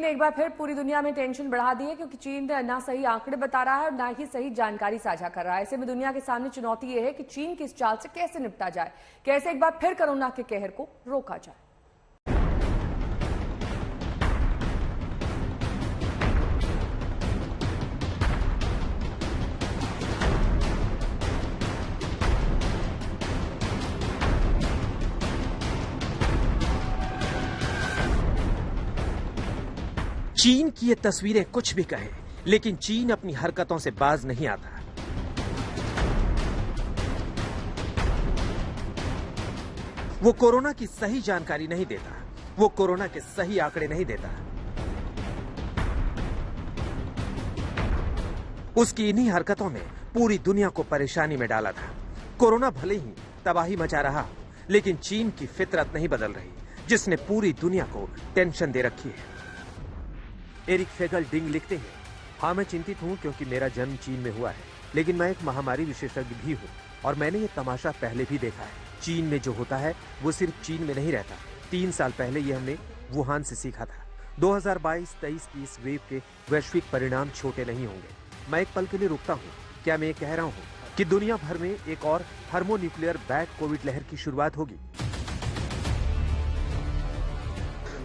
ने एक बार फिर पूरी दुनिया में टेंशन बढ़ा दी है, क्योंकि चीन ना सही आंकड़े बता रहा है और ना ही सही जानकारी साझा कर रहा है। ऐसे में दुनिया के सामने चुनौती ये है कि चीन की इस चाल से कैसे निपटा जाए, कैसे एक बार फिर कोरोना के कहर को रोका जाए। चीन की ये तस्वीरें कुछ भी कहें, लेकिन चीन अपनी हरकतों से बाज नहीं आता। वो कोरोना की सही जानकारी नहीं देता, वो कोरोना के सही आंकड़े नहीं देता। उसकी इन्हीं हरकतों ने पूरी दुनिया को परेशानी में डाला था। कोरोना भले ही तबाही मचा रहा, लेकिन चीन की फितरत नहीं बदल रही, जिसने पूरी दुनिया को टेंशन दे रखी है। एरिक फेगल डिंग लिखते हैं, हाँ मैं चिंतित हूँ क्योंकि मेरा जन्म चीन में हुआ है, लेकिन मैं एक महामारी विशेषज्ञ भी हूँ और मैंने ये तमाशा पहले भी देखा है। चीन में जो होता है वो सिर्फ चीन में नहीं रहता। 3 साल पहले ये हमने वुहान से सीखा था। 2022-23 की इस वेव के वैश्विक परिणाम छोटे नहीं होंगे। मैं एक पल के लिए रुकता हूँ। क्या मैं ये कह रहा हूँ कि दुनिया भर में एक और थर्मोन्यूक्लियर बैड कोविड लहर की शुरुआत होगी?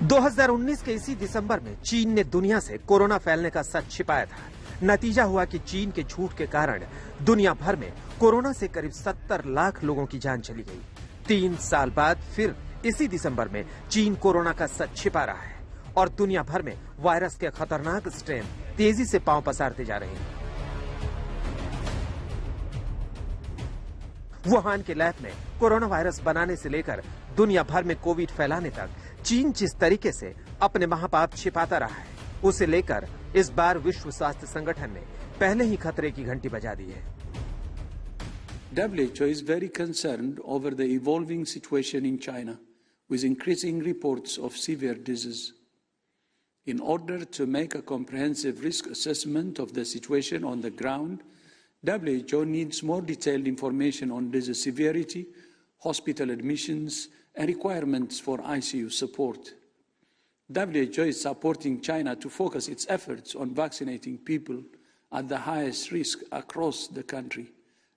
2019 के इसी दिसंबर में चीन ने दुनिया से कोरोना फैलने का सच छिपाया था। नतीजा हुआ कि चीन के झूठ के कारण दुनिया भर में कोरोना से करीब 70 लाख लोगों की जान चली गई। 3 साल बाद फिर इसी दिसंबर में चीन कोरोना का सच छिपा रहा है और दुनिया भर में वायरस के खतरनाक स्ट्रेन तेजी से पांव पसारते जा रहे हैं। वुहान के लैब में कोरोना वायरस बनाने से लेकर दुनिया भर में कोविड फैलाने तक चीन जिस तरीके से अपने महापाप छिपाता रहा है, उसे लेकर इस बार विश्व स्वास्थ्य संगठन ने पहले ही खतरे की घंटी बजा दी है। WHO is very concerned over the evolving situation in China, with increasing reports of severe disease. In order to make a comprehensive risk assessment of the situation on the ground, WHO needs more detailed information on disease severity, hospital admissions, and requirements for ICU support. WHO is supporting China to focus its efforts on vaccinating people at the highest risk across the country,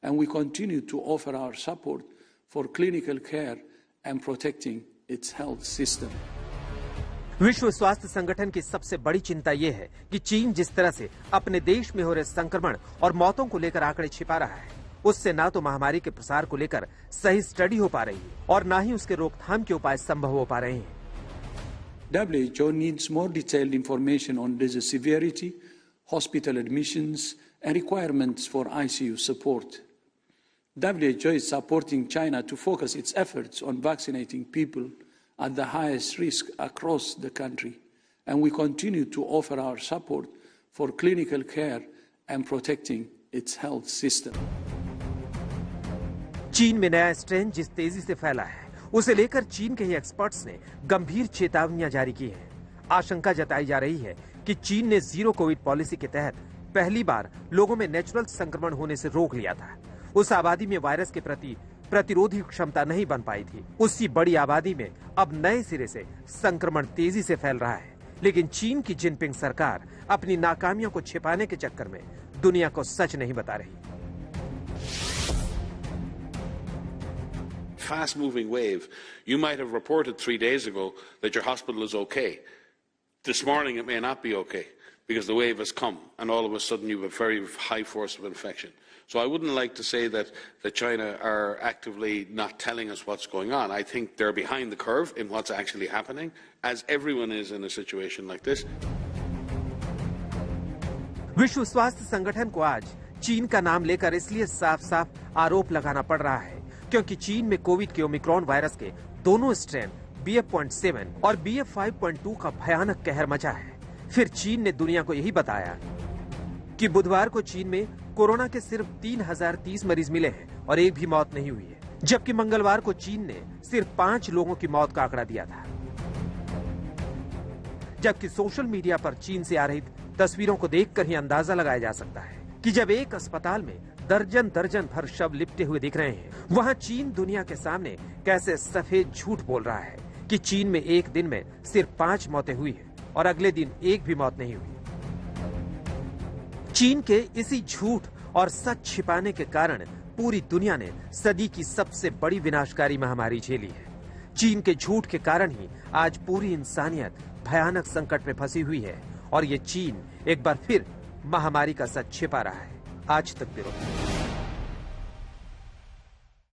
and we continue to offer our support for clinical care and protecting its health system. विश्व स्वास्थ्य संगठन की सबसे बड़ी चिंता ये है कि चीन जिस तरह से अपने देश में हो रहे संक्रमण और मौतों को लेकर आंकड़े छिपा रहा है, उससे ना तो महामारी के प्रसार को लेकर सही स्टडी हो पा रही है और ना ही उसके रोकथाम के उपाय संभव हो पा रहे हैं। WHO needs more detailed information on disease severity, hospital admissions, and requirements for ICU support. WHO is supporting China to focus its efforts on vaccinating people at the highest risk across the country, and we continue to offer our support for clinical care and protecting its health system. चीन में नया strain जिस तेजी से फैला है, उसे लेकर चीन के ही एक्सपर्ट्स ने गंभीर चेतावनियां जारी की हैं। आशंका जताई जा रही है कि चीन ने जीरो कोविड पॉलिसी के तहत पहली बार लोगों में नेचुरल संक्रमण होने से रोक लिया था। उस आबादी में वायरस के प्रति प्रतिरोधी क्षमता नहीं बन पाई थी। उसी बड़ी आबादी में अब नए सिरे से संक्रमण तेजी से फैल रहा है, लेकिन चीन की जिनपिंग सरकार अपनी नाकामियों को छिपाने के चक्कर में दुनिया को सच नहीं बता रही। Fast-moving wave. You might have reported 3 days ago that your hospital is okay. This morning it may not be okay because the wave has come and all of a sudden you have a very high force of infection. So I wouldn't like to say that China are actively not telling us what's going on. I think they're behind the curve in what's actually happening, as everyone is in a situation like this. विश्व स्वास्थ्य संगठन को आज चीन का नाम लेकर इसलिए साफ-साफ आरोप लगाना पड़ रहा है क्योंकि चीन में कोविड के ओमिक्रॉन वायरस के दोनों स्ट्रेन BF.7 और BF5.2 का भयानक कहर मचा है। फिर चीन ने दुनिया को यही बताया कि बुधवार को चीन में कोरोना के सिर्फ 3030 मरीज मिले हैं और एक भी मौत नहीं हुई है, जबकि मंगलवार को चीन ने सिर्फ 5 लोगों की मौत का आंकड़ा दिया था। जबकि सोशल मीडिया पर चीन से आ रही तस्वीरों को देखकर ही अंदाजा लगाया जा सकता है कि जब एक अस्पताल में दर्जन दर्जन भर शव लिपटे हुए दिख रहे हैं, वहां चीन दुनिया के सामने कैसे सफेद झूठ बोल रहा है कि चीन में एक दिन में सिर्फ 5 मौतें हुई है और अगले दिन एक भी मौत नहीं हुई। चीन के इसी झूठ और सच छिपाने के कारण पूरी दुनिया ने सदी की सबसे बड़ी विनाशकारी महामारी झेली है। चीन के झूठ के कारण ही आज पूरी इंसानियत भयानक संकट में फंसी हुई है और ये चीन एक बार फिर महामारी का सच छिपा रहा है। आज तक ब्यूरो।